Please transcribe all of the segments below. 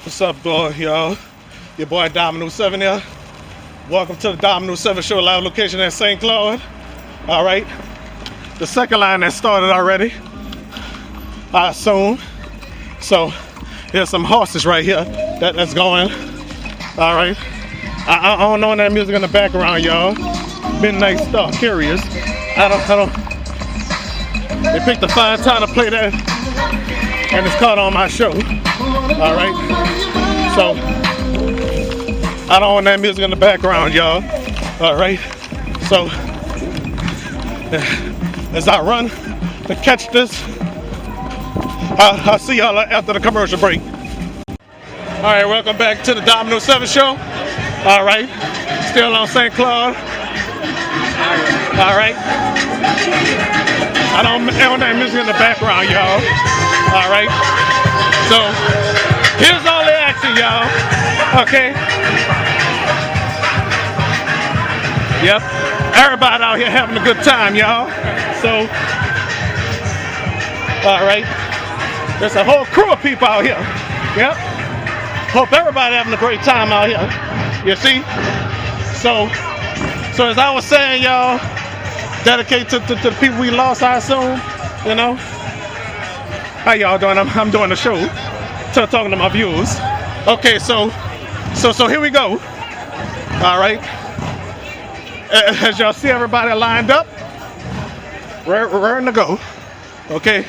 What's up, boy, y'all? Your boy Dominoes 7 here. Welcome to the Dominoes 7 Show live location at St. Claude. All right, the second line has started already, I assume. So here's some horses right here that's going. All right, I don't know that music in the background, y'all. Midnight Star, curious. I don't. They picked a fine time to play that, and it's caught on my show. All right, so I don't want that music in the background, y'all. All right, so as I run to catch this, I'll see y'all after the commercial break. All right, welcome back to the Dominoes 7 Show. All right, still on St. Claude. All right, I don't want that music in the background, y'all. All right, so here's all the action, y'all. Okay. Yep. Everybody out here having a good time, y'all. So, all right. There's a whole crew of people out here. Yep. Hope everybody having a great time out here. You see? So as I was saying, y'all, dedicate to the people we lost, I assume. You know. How y'all doing? I'm doing the show. Talking to my viewers. Okay, so here we go. All right. As y'all see, everybody lined up, ready to go. Okay.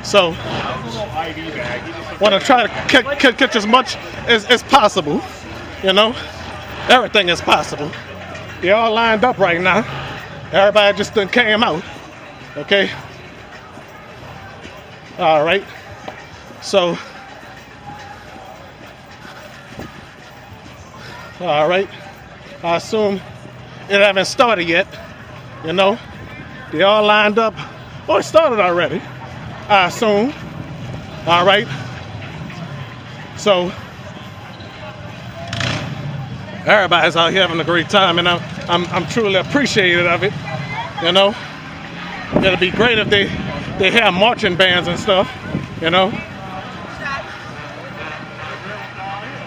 So, want to try to catch as much as possible. You know, everything is possible. They're all lined up right now. Everybody just done came out. Okay. All right. So, all right. I assume it haven't started yet. You know, they all lined up. Oh, it started already, I assume. All right. So everybody's out here having a great time, and I'm truly appreciative of it. You know, it'll be great if they have marching bands and stuff. You know.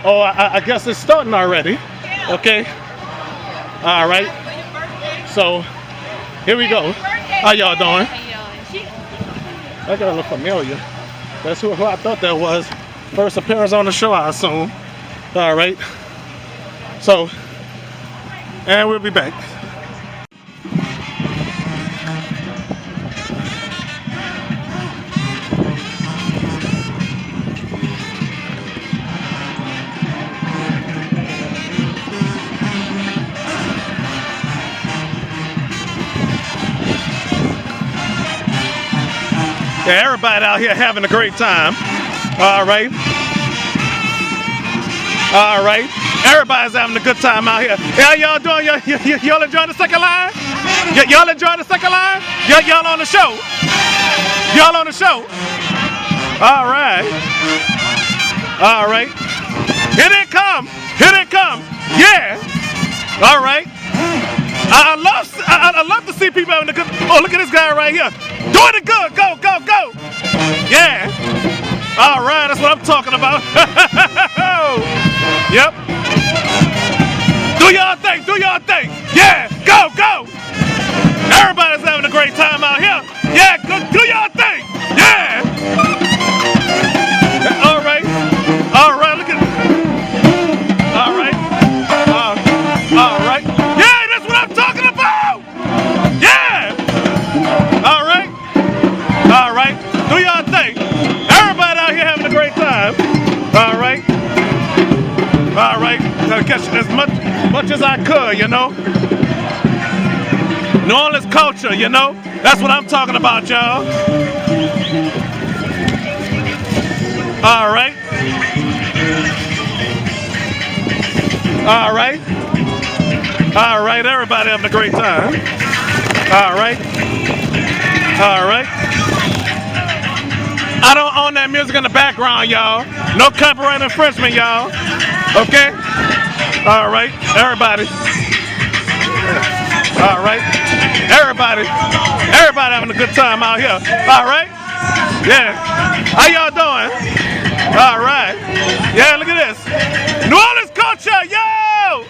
Oh, I guess it's starting already. Okay. All right. So here we go. How y'all doing? That girl look familiar. That's who I thought that was. First appearance on the show, I assume. All right. So, and we'll be back. Yeah, everybody out here having a great time. All right. All right. Everybody's having a good time out here. How y'all doing? Y'all enjoying the second line? Y'all enjoying the second line? Y'all on the show? Y'all on the show? All right. All right. Here they come. Here they come. Yeah. All right. I love to see people having a good. Oh, look at this guy right here. Doing it good. Go, go, go. Yeah. All right. That's what I'm talking about. Yep. Do y'all thing. Do y'all thing. Yeah. Go, go. Everybody's having a great time out here. Yeah. Go, do y'all thing. Yeah. All right. All right. Look at. All right. All right. Yeah. That's what I'm talking about. Yeah. All right. All right. Do y'all thing. Everybody out here having a great time. All right. All right. I'll catch as much as I could, you know. New Orleans culture, you know. That's what I'm talking about, y'all. All right. All right. All right. Everybody having a great time. All right. All right. I don't own that music in the background, y'all. No copyright infringement, y'all. Okay? All right. Everybody. All right. Everybody having a good time out here. All right? Yeah. How y'all doing? All right. Yeah, look at this. New Orleans culture, yo!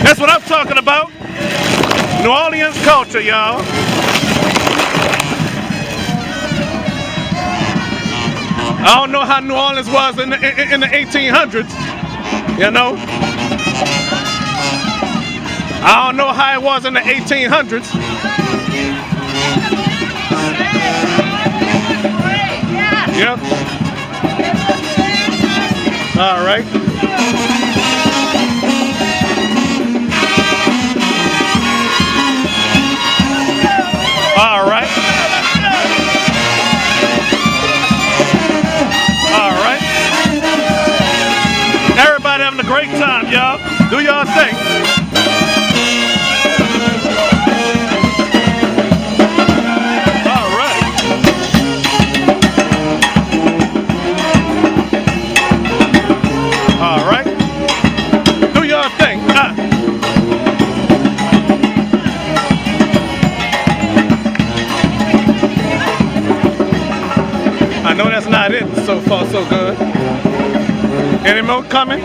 That's what I'm talking about. New Orleans culture, y'all. I don't know how New Orleans was in the 1800s, you know. I don't know how it was in the 1800s. Yep. All right. All right. All right. Everybody having a great time, y'all. Do y'all thing. I know that's not it. So far, so good. Any more coming?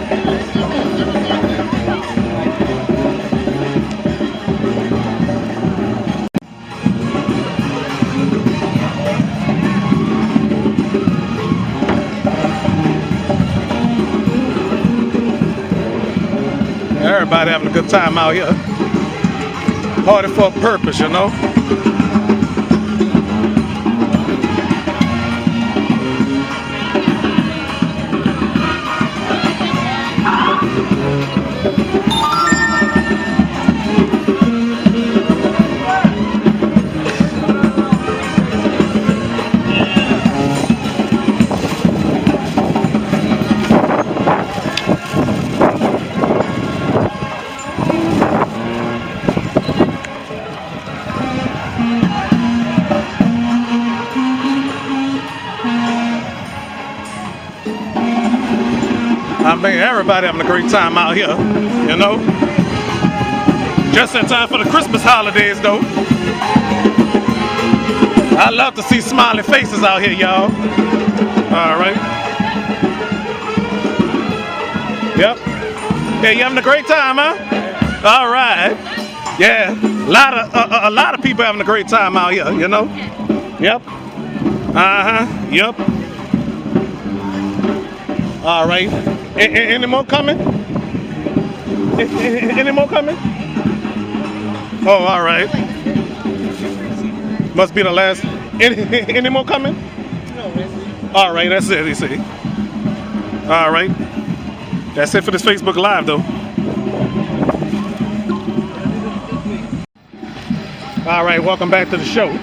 Everybody having a good time out here. Party for a purpose, you know. I mean, everybody having a great time out here, you know. Just in time for the Christmas holidays, though. I love to see smiling faces out here, y'all. All right. Yep. Yeah, you having a great time, huh? All right. Yeah, a lot of people having a great time out here, you know. Yep. Yep. All right. Any more coming? Any more coming? Oh, all right. Must be the last. Any more coming? All right, that's it, you see. All right. That's it for this Facebook Live, though. All right, welcome back to the show.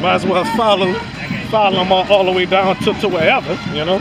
Might as well follow them all the way down to wherever, you know.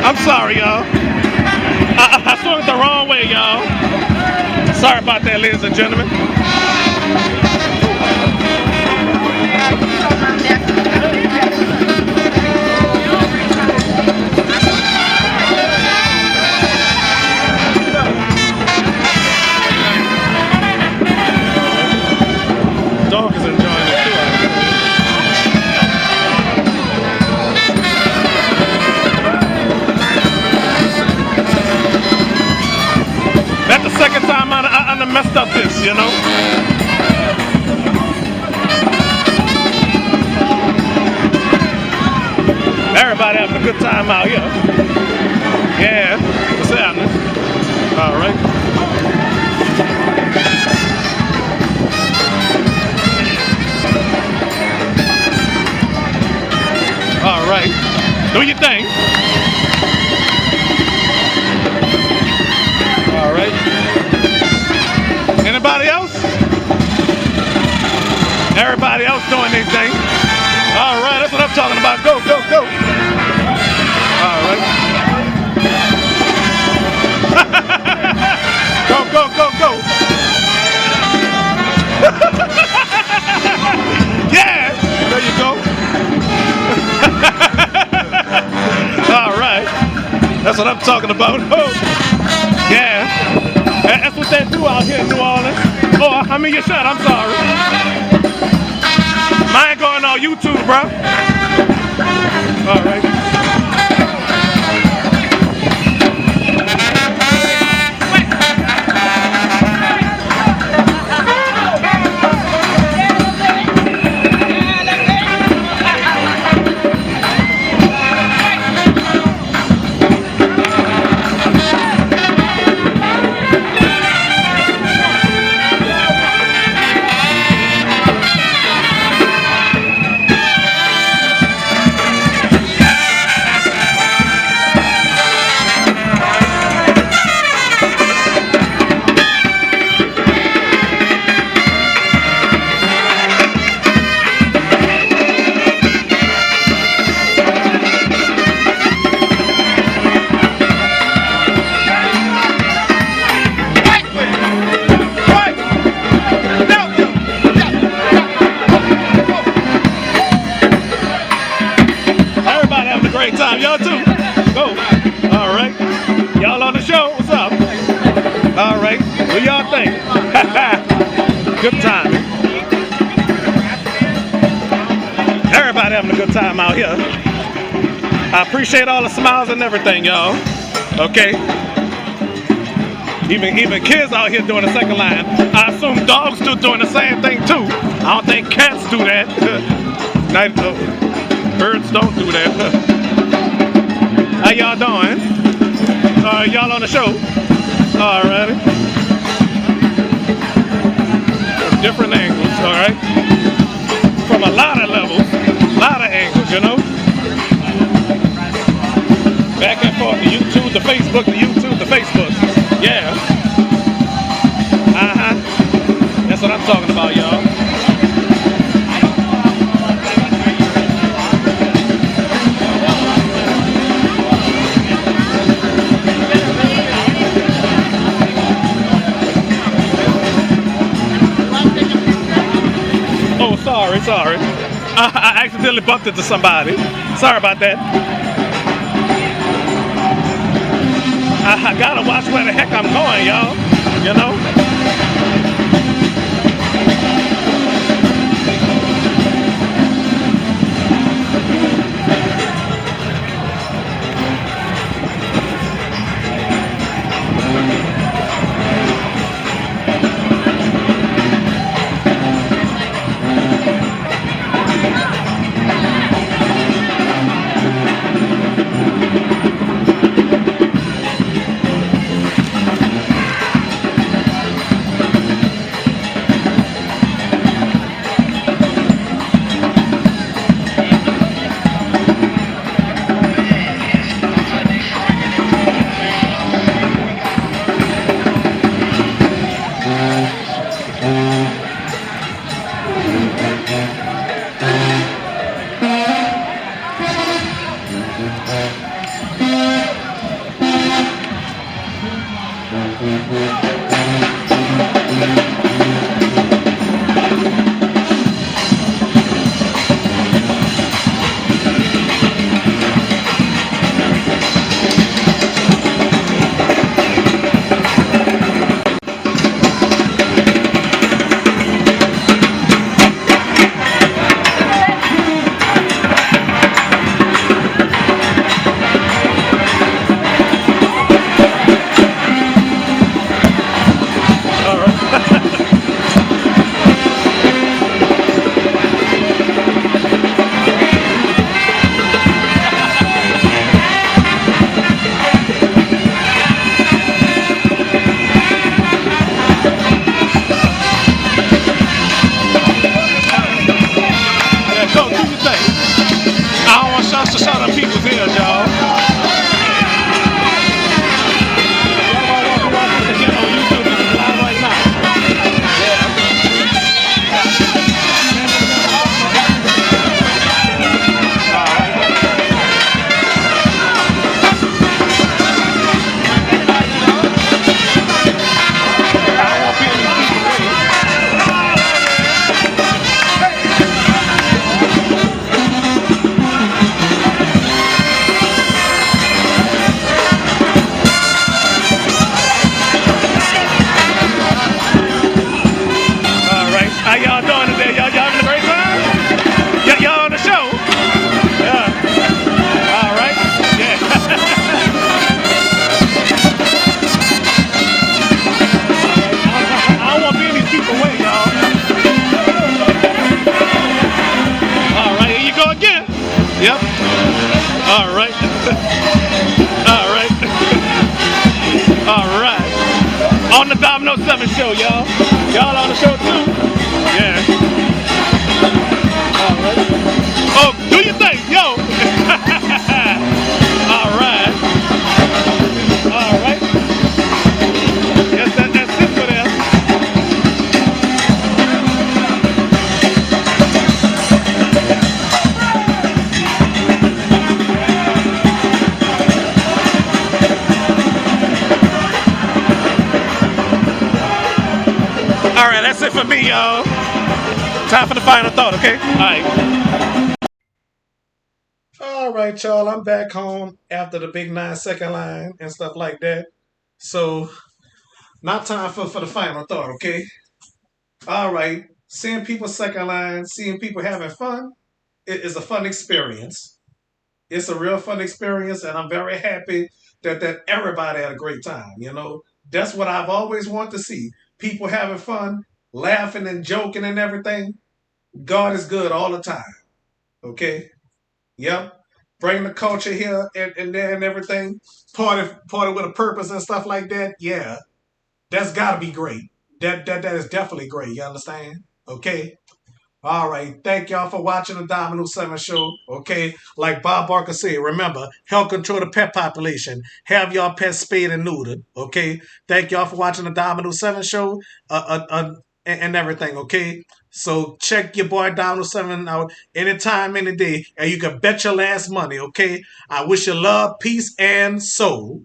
I'm sorry, y'all. I swung it the wrong way, y'all. Sorry about that, ladies and gentlemen. Dog is enjoying it too. That's the second time I done messed up this, you know. Everybody having a good time out here. Yeah, what's happening? All right. All right. Do your thing. All right. Anybody else? Everybody else doing their thing. All right, that's what I'm talking about. Go, go, go. All right. Go, go, go, go. Yeah, there you go. All right. That's what I'm talking about. Oh, yeah. That's what they do out here in New Orleans. Oh, I mean your shot. I'm sorry. Mine going on YouTube, bro. All right. Great time, y'all too. Go. All right. Y'all on the show. What's up? All right. What y'all think? Good time. Everybody having a good time out here. I appreciate all the smiles and everything, y'all. Okay. Even kids out here doing the second line. I assume dogs do doing the same thing too. I don't think cats do that. Birds don't do that. How y'all doing? Y'all on the show? Alrighty. From different angles, alright? From a lot of levels, a lot of angles, you know? Back and forth, the YouTube, the Facebook, the YouTube, the Facebook. Yeah. Uh-huh. That's what I'm talking about, y'all. Sorry. I accidentally bumped into somebody. Sorry about that. I gotta watch where the heck I'm going, y'all. You know? All right. Yeah, go do your thing. I don't want shots to shut up people's ears, y'all. Again on YouTube, this is live right now. I don't want people to keep away. All right. How y'all doing today? Y'all having a great time? Y'all on the show? Yeah. All right. Yeah. I don't want to be these people away, y'all. All right. Here you go again. Yep. All right. All right. All right. On the Domino 7 show, y'all. Y'all on the show too? Yeah. All right. Oh, do your thing, yo. All right. All right. Yes, that's it for them. All right, that's it for me, y'all. Time for the final thought, okay? All right. All right, y'all. I'm back home after the big 9 second line and stuff like that. So, now time for the final thought, okay? All right. Seeing people second line, seeing people having fun, it is a fun experience. It's a real fun experience, and I'm very happy that everybody had a great time. You know, that's what I've always wanted to see. People having fun, laughing and joking and everything. God is good all the time. Okay. Yep. Bring the culture here and there and everything. Party with a purpose and stuff like that. Yeah. That's gotta be great. That is definitely great. You understand? Okay. All right. Thank y'all for watching the Domino 7 show. Okay. Like Bob Barker said, remember, help control the pet population. Have y'all pets spayed and neutered. Okay. Thank y'all for watching the Domino 7 show and everything. Okay. So check your boy Domino 7 out anytime, any day. And you can bet your last money. Okay. I wish you love, peace, and soul.